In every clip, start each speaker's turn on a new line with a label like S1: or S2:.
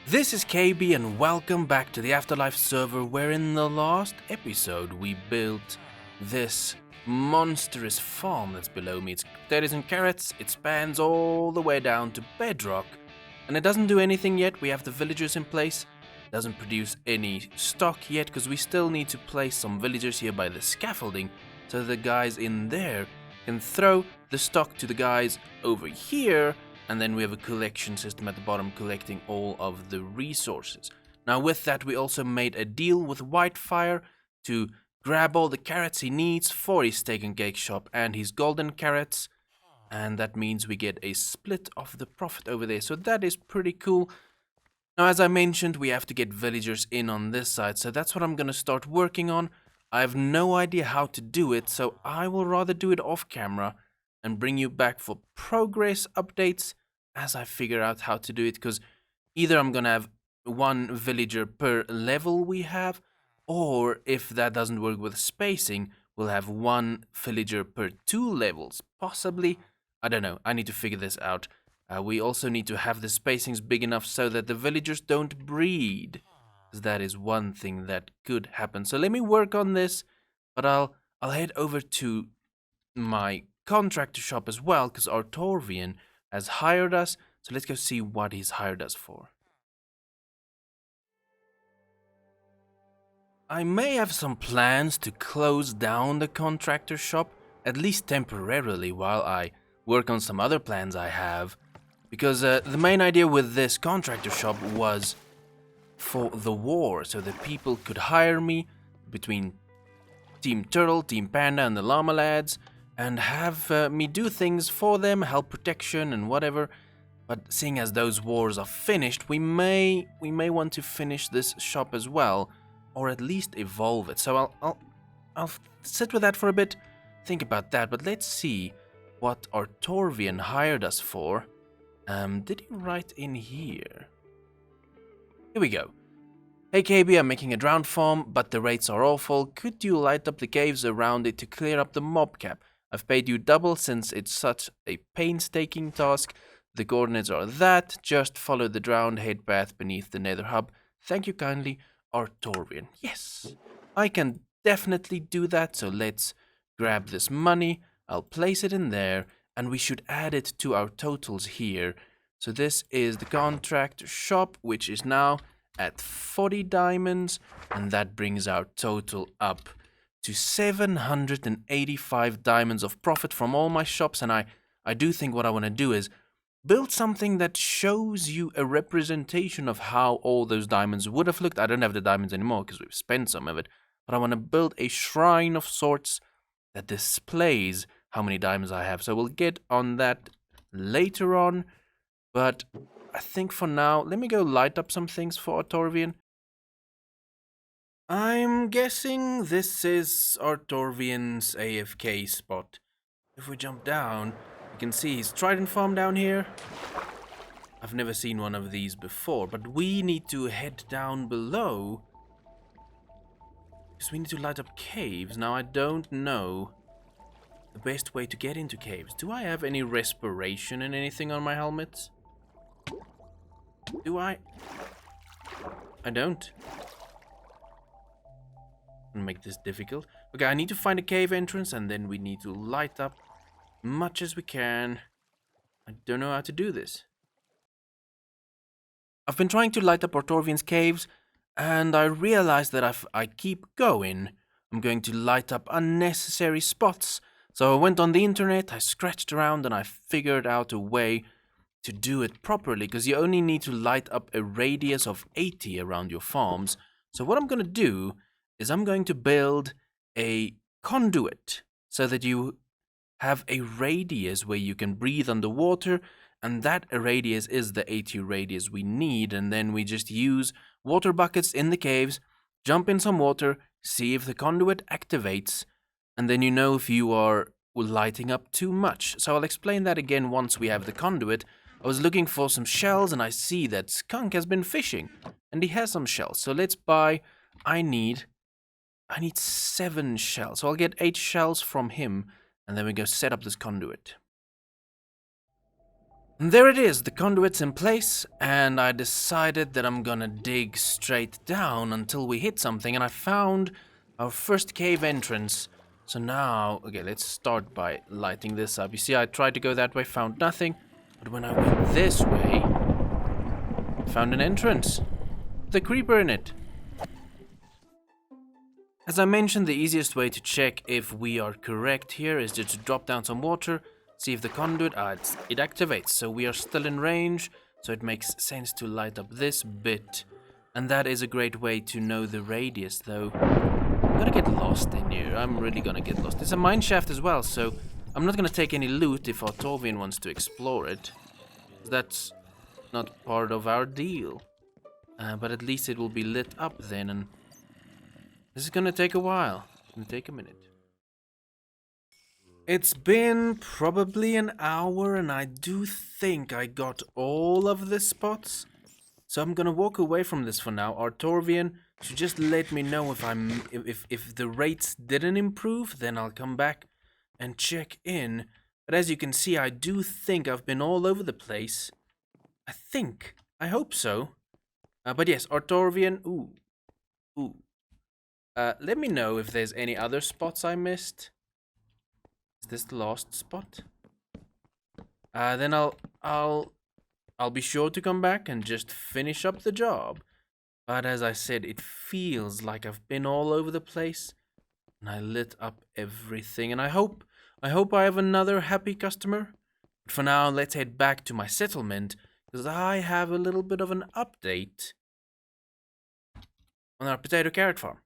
S1: This is KB and welcome back to the Afterlife server, where in the last episode we built this monstrous farm that's below me. It's potatoes and carrots, it spans all the way down to bedrock, and it doesn't do anything yet. We have the villagers in place, doesn't produce any stock yet because we still need to place some villagers here by the scaffolding so the guys in there can throw the stock to the guys over here. And then we have a collection system at the bottom collecting all of the resources. Now with that we also made a deal with Whitefire to grab all the carrots he needs for his steak and cake shop and his golden carrots. And that means we get a split of the profit over there. So that is pretty cool. Now as I mentioned, we have to get villagers in on this side. So that's what I'm going to start working on. I have no idea how to do it, so I will rather do it off camera and bring you back for progress updates as I figure out how to do it, because either I'm gonna have one villager per level we have, or if that doesn't work with spacing, we'll have one villager per 2 levels, possibly. I don't know, I need to figure this out. We also need to have the spacings big enough so that the villagers don't breed, because that is one thing that could happen. So let me work on this, but I'll head over to my contractor shop as well, because Artorvian has hired us. So let's go see what he's hired us for. I may have some plans to close down the contractor shop, at least temporarily, while I work on some other plans I have, because the main idea with this contractor shop was for the war, so that people could hire me between Team Turtle, Team Panda and the Llama Lads, and have me do things for them, help protection and whatever. But seeing as those wars are finished, we may want to finish this shop as well, or at least evolve it. So I'll sit with that for a bit, think about that. But let's see what Artorvian hired us for. Did he write in here? Here we go. Hey KB, I'm making a drowned farm, but the rates are awful. Could you light up the caves around it to clear up the mob cap? I've paid you double since it's such a painstaking task. The coordinates are that. Just follow the drowned head path beneath the nether hub. Thank you kindly, Artorvian. Yes, I can definitely do that. So let's grab this money. I'll place it in there, and we should add it to our totals here. So this is the contract shop, which is now at 40 diamonds, and that brings our total up to 785 diamonds of profit from all my shops. And I do think what I want to do is build something that shows you a representation of how all those diamonds would have looked. I don't have the diamonds anymore because we've spent some of it, but I want to build a shrine of sorts that displays how many diamonds I have. So we'll get on that later on, but I think for now, let me go light up some things for Artorvian. I'm guessing this is Artorvian's AFK spot. If we jump down, you can see his trident farm down here. I've never seen one of these before, but we need to head down below, because we need to light up caves. Now, I don't know the best way to get into caves. Do I have any respiration and anything on my helmet? Do I? I don't. Make this difficult. Okay, I need to find a cave entrance, and then we need to light up much as we can. I don't know how to do this. I've been trying to light up Artorvian's caves, and I realized that if I keep going, I'm going to light up unnecessary spots. So I went on the internet, I scratched around, and I figured out a way to do it properly, because you only need to light up a radius of 80 around your farms. So what I'm going to do is I'm going to build a conduit so that you have a radius where you can breathe underwater, and that radius is the 80 radius we need. And then we just use water buckets in the caves, jump in some water, see if the conduit activates, and then you know if you are lighting up too much. So I'll explain that again once we have the conduit. I was looking for some shells, and I see that Skunk has been fishing, and he has some shells. So let's buy. I need 7 shells. So I'll get 8 shells from him, and then we go set up this conduit. And there it is, the conduit's in place, and I decided that I'm gonna dig straight down until we hit something, and I found our first cave entrance. So now, okay, let's start by lighting this up. You see, I tried to go that way, found nothing, but when I went this way, found an entrance with a creeper in it. As I mentioned, the easiest way to check if we are correct here is just to drop down some water, see if the conduit, it activates, so we are still in range, so it makes sense to light up this bit. And that is a great way to know the radius, though. I'm gonna get lost in here, I'm really gonna get lost. It's a mine shaft as well, so I'm not gonna take any loot if Artorvian wants to explore it. That's not part of our deal. But at least it will be lit up then, and this is gonna take a while. It's gonna take a minute. It's been probably an hour, and I do think I got all of the spots. So I'm gonna walk away from this for now. Artorvian should just let me know if the rates didn't improve, then I'll come back and check in. But as you can see, I do think I've been all over the place. I hope so. But yes, Artorvian, ooh. Let me know if there's any other spots I missed. Is this the last spot? Then I'll be sure to come back and just finish up the job. But as I said, it feels like I've been all over the place, and I lit up everything. And I hope I have another happy customer. But for now, let's head back to my settlement, because I have a little bit of an update on our potato carrot farm.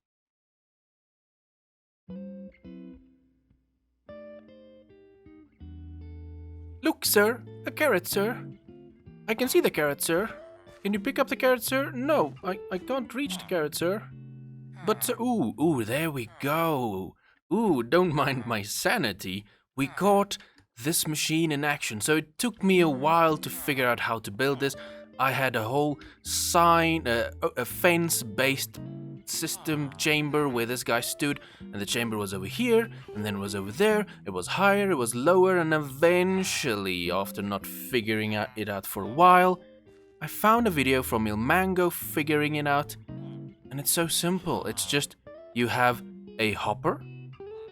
S1: Look, sir, a carrot, sir. I can see the carrot, sir. Can you pick up the carrot, sir? No, I can't reach the carrot, sir. But, sir, ooh, there we go. Ooh, don't mind my sanity. We caught this machine in action, so it took me a while to figure out how to build this. I had a whole a fence-based system chamber where this guy stood, and the chamber was over here, and then it was over there, it was higher, it was lower, and eventually, after not figuring it out for a while, I found a video from Ilmango figuring it out, and it's so simple. It's just, you have a hopper,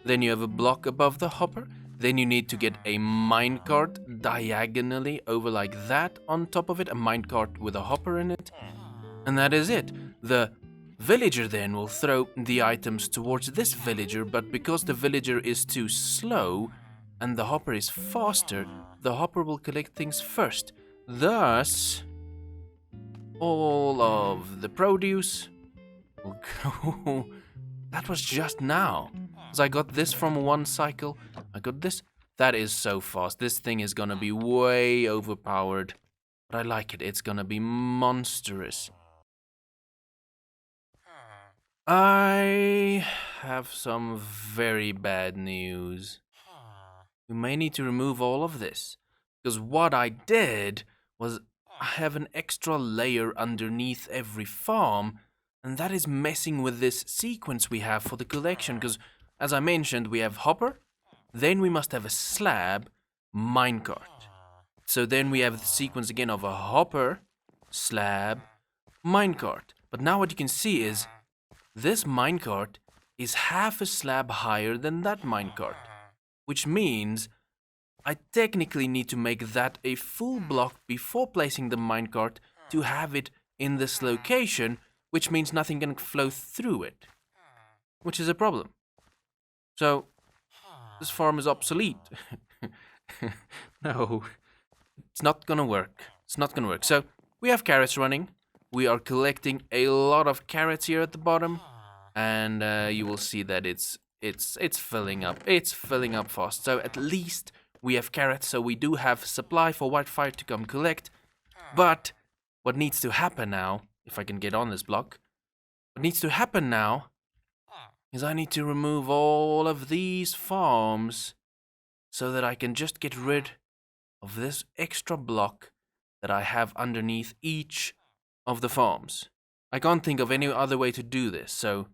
S1: then you have a block above the hopper, then you need to get a minecart diagonally over like that on top of it, a minecart with a hopper in it, and that is it. The villager then will throw the items towards this villager, but because the villager is too slow and the hopper is faster, the hopper will collect things first. Thus, all of the produce will go. That was just now. Because I got this from one cycle. I got this. That is so fast. This thing is gonna be way overpowered. But I like it. It's gonna be monstrous. I have some very bad news. We may need to remove all of this. Because what I did was I have an extra layer underneath every farm, and that is messing with this sequence we have for the collection, because as I mentioned, we have hopper, then we must have a slab, minecart. So then we have the sequence again of a hopper, slab, minecart. But now what you can see is this minecart is half a slab higher than that minecart, which means I technically need to make that a full block before placing the minecart to have it in this location, which means nothing can flow through it, which is a problem. So, this farm is obsolete. No, it's not gonna work. It's not gonna work. So, we have carrots running. We are collecting a lot of carrots here at the bottom, and you will see that it's filling up. It's filling up fast. So, at least we have carrots, so we do have supply for Whitefire to come collect. But what needs to happen now, if I can get on this block, what needs to happen now is I need to remove all of these farms so that I can just get rid of this extra block that I have underneath each of the farms. I can't think of any other way to do this, so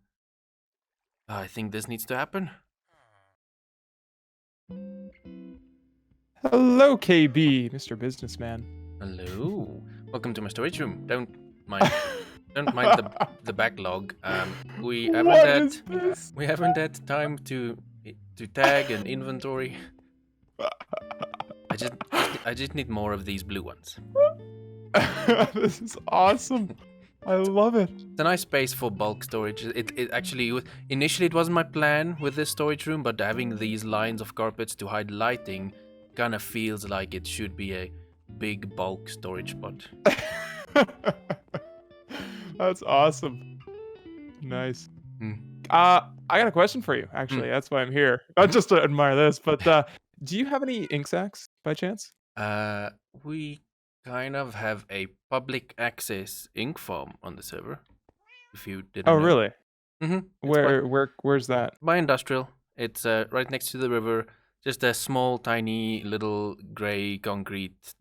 S1: I think this needs to happen.
S2: Hello, KB, Mr. Businessman.
S1: Hello. Welcome to my storage room. Don't mind the backlog. We haven't
S2: What
S1: had
S2: is this?
S1: we haven't had time to tag an inventory. I just need more of these blue ones.
S2: This is awesome. I love it.
S1: It's a nice space for bulk storage. It actually initially it wasn't my plan with this storage room, but having these lines of carpets to hide lighting kind of feels like it should be a big bulk storage spot.
S2: That's awesome. Nice.
S1: Hmm.
S2: I got a question for you, actually. That's why I'm here. Not just to admire this, but do you have any ink sacs by chance?
S1: We kind of have a public access ink farm on the server. If you didn't
S2: Oh,
S1: know.
S2: really?
S1: Mm-hmm.
S2: Where's that?
S1: By industrial. It's right next to the river. Just a small, tiny, little gray concrete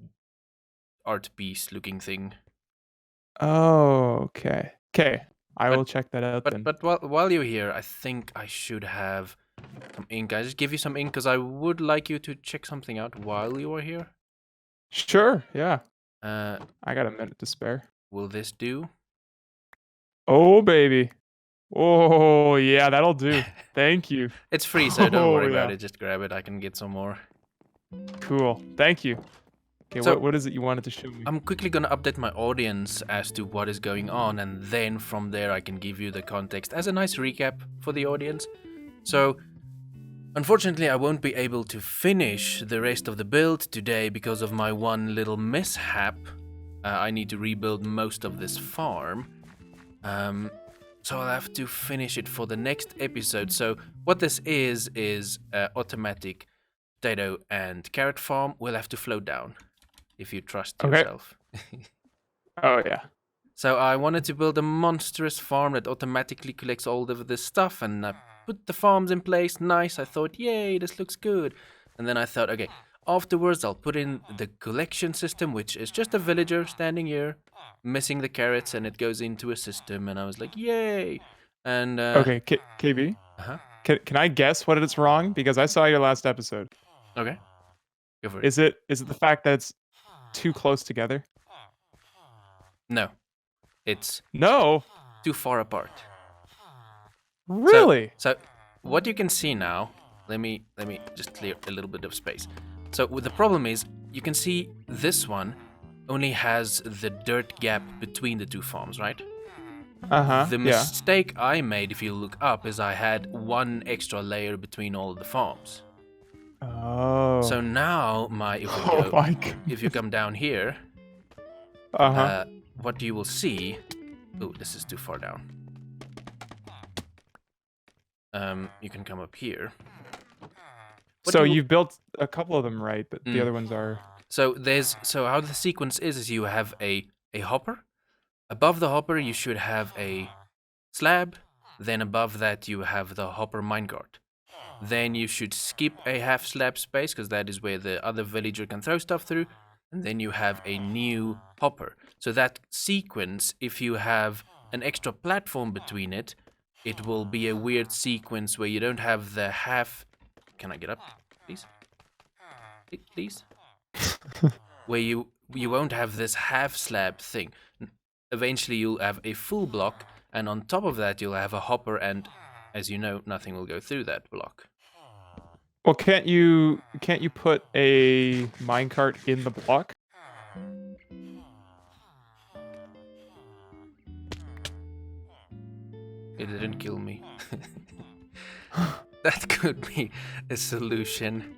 S1: art piece looking thing.
S2: Oh, okay. Okay, I will check that out then.
S1: But while you're here, I think I should have some ink. I just give you some ink because I would like you to check something out while you are here.
S2: Sure, yeah.
S1: I
S2: got a minute to spare.
S1: Will this do?
S2: Oh, baby. Oh, yeah, that'll do. Thank you.
S1: It's free, so don't worry about
S2: yeah.
S1: it. Just grab it. I can get some more.
S2: Cool. Thank you. Okay,
S1: So,
S2: what is it you wanted to show me?
S1: I'm quickly going to update my audience as to what is going on, and then from there I can give you the context as a nice recap for the audience. So, unfortunately, I won't be able to finish the rest of the build today because of my one little mishap. I need to rebuild most of this farm. So I'll have to finish it for the next episode. So what this is automatic potato and carrot farm will have to float down if you trust yourself.
S2: Oh, yeah.
S1: So I wanted to build a monstrous farm that automatically collects all of this stuff, and I put the farms in place. Nice. I thought, yay, this looks good. And then I thought, okay, afterwards I'll put in the collection system, which is just a villager standing here, missing the carrots, and it goes into a system. And I was like, yay. And
S2: okay, KB. Can I guess what it's wrong? Because I saw your last episode.
S1: Okay. Go for it.
S2: Is it the fact that it's too close together?
S1: No. It's too far apart.
S2: Really?
S1: So what you can see now, let me just clear a little bit of space. So the problem is, you can see this one only has the dirt gap between the two farms, right? The mistake I made, if you look up, is I had one extra layer between all the farms.
S2: Oh.
S1: So now if you come down here, what you will see... Oh, this is too far down. You can come up here.
S2: So you've built a couple of them, right? But the other ones are...
S1: So how the sequence is you have a hopper. Above the hopper, you should have a slab. Then above that, you have the hopper minecart. Then you should skip a half slab space, because that is where the other villager can throw stuff through. And then you have a new hopper. So that sequence, if you have an extra platform between it, it will be a weird sequence where you don't have the half... Can I get up, please? Please? Where you won't have this half slab thing. Eventually you'll have a full block, and on top of that you'll have a hopper, and as you know, nothing will go through that block.
S2: Well, can't you put a minecart in the block?
S1: It didn't kill me. That could be a solution.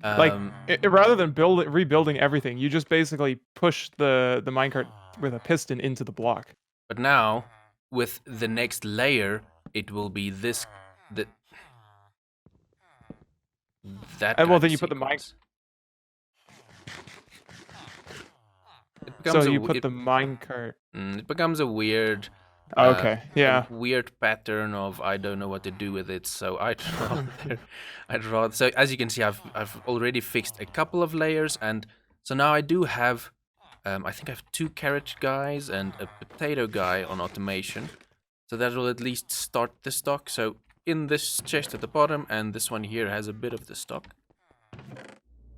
S2: Rather than rebuilding everything, you just basically push the minecart with a piston into the block.
S1: But now, with the next layer, it will be this...
S2: well, then you put the minecart... So you put the minecart...
S1: It becomes a weird... weird pattern of I don't know what to do with it, so I draw. So as you can see, I've already fixed a couple of layers, and so now I do have, I think I have 2 carrot guys and a potato guy on automation, so that will at least start the stock. So in this chest at the bottom, and this one here has a bit of the stock.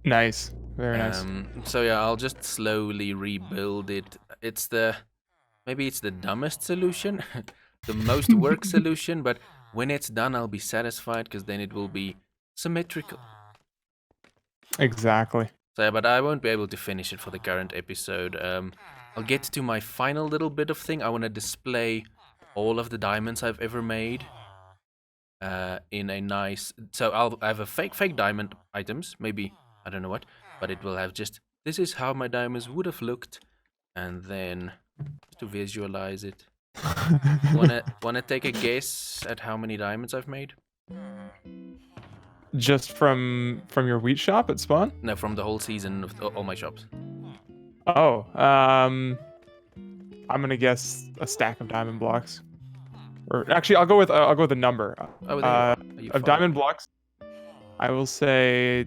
S2: Nice. Very nice.
S1: So yeah, I'll just slowly rebuild it. Maybe it's the dumbest solution, the most work solution, but when it's done, I'll be satisfied because then it will be symmetrical.
S2: Exactly.
S1: So yeah, but I won't be able to finish it for the current episode. I'll get to my final little bit of thing. I want to display all of the diamonds I've ever made. In a nice. So I have a fake diamond items. Maybe I don't know what, but it will have just. This is how my diamonds would have looked, and then just to visualize it. Wanna take a guess at how many diamonds I've made?
S2: Just from your wheat shop at spawn?
S1: No, from the whole season of all my shops.
S2: Oh, I'm gonna guess a stack of diamond blocks. Or actually, I'll go with a number.
S1: Oh, there you are.
S2: Of diamond blocks, I will say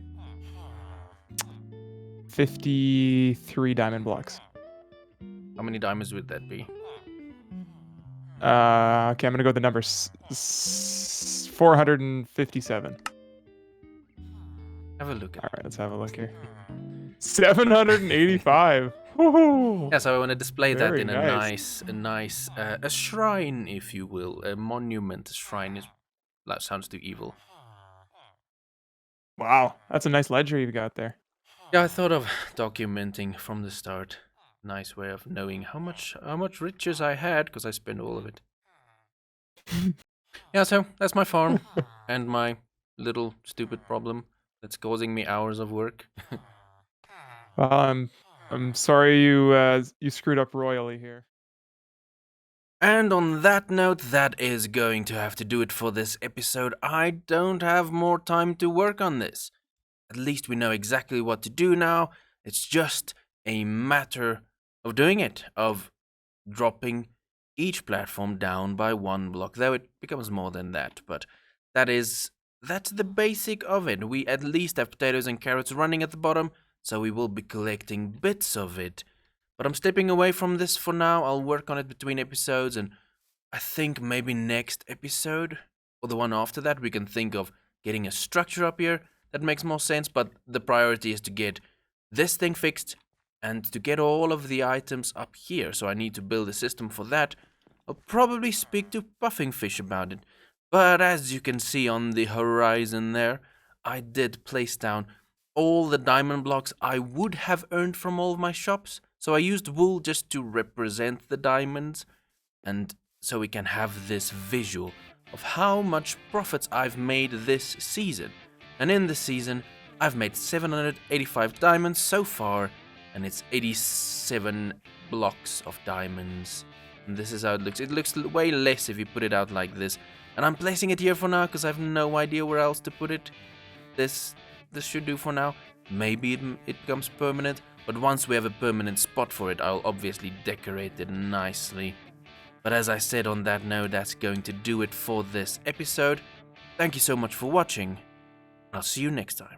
S2: 53 diamond blocks.
S1: How many diamonds would that be?
S2: Okay, I'm gonna go with the number 457.
S1: Have a look.
S2: All right, let's have a look here. 785. Woohoo!
S1: Yeah, so I want to display that
S2: Very
S1: in
S2: nice.
S1: a shrine, if you will, a monument. A shrine that sounds too evil.
S2: Wow, that's a nice ledger you've got there.
S1: Yeah, I thought of documenting from the start. Nice way of knowing how much riches I had because I spent all of it. Yeah, so that's my farm and my little stupid problem that's causing me hours of work.
S2: Well, I'm sorry you screwed up royally here.
S1: And on that note, that is going to have to do it for this episode. I don't have more time to work on this. At least we know exactly what to do now. It's just a matter of doing it, of dropping each platform down by one block, though it becomes more than that, but that's the basic of it. We at least have potatoes and carrots running at the bottom, so we will be collecting bits of it. But I'm stepping away from this for now. I'll work on it between episodes, and I think maybe next episode, or the one after that, we can think of getting a structure up here that makes more sense, but the priority is to get this thing fixed and to get all of the items up here, so I need to build a system for that. I'll probably speak to Puffing Fish about it, but as you can see on the horizon there, I did place down all the diamond blocks I would have earned from all of my shops, so I used wool just to represent the diamonds, and so we can have this visual of how much profits I've made this season. And in this season, I've made 785 diamonds so far, and it's 87 blocks of diamonds. And this is how it looks. It looks way less if you put it out like this. And I'm placing it here for now because I have no idea where else to put it. This should do for now. Maybe it becomes permanent, but once we have a permanent spot for it, I'll obviously decorate it nicely. But as I said on that note, that's going to do it for this episode. Thank you so much for watching. I'll see you next time.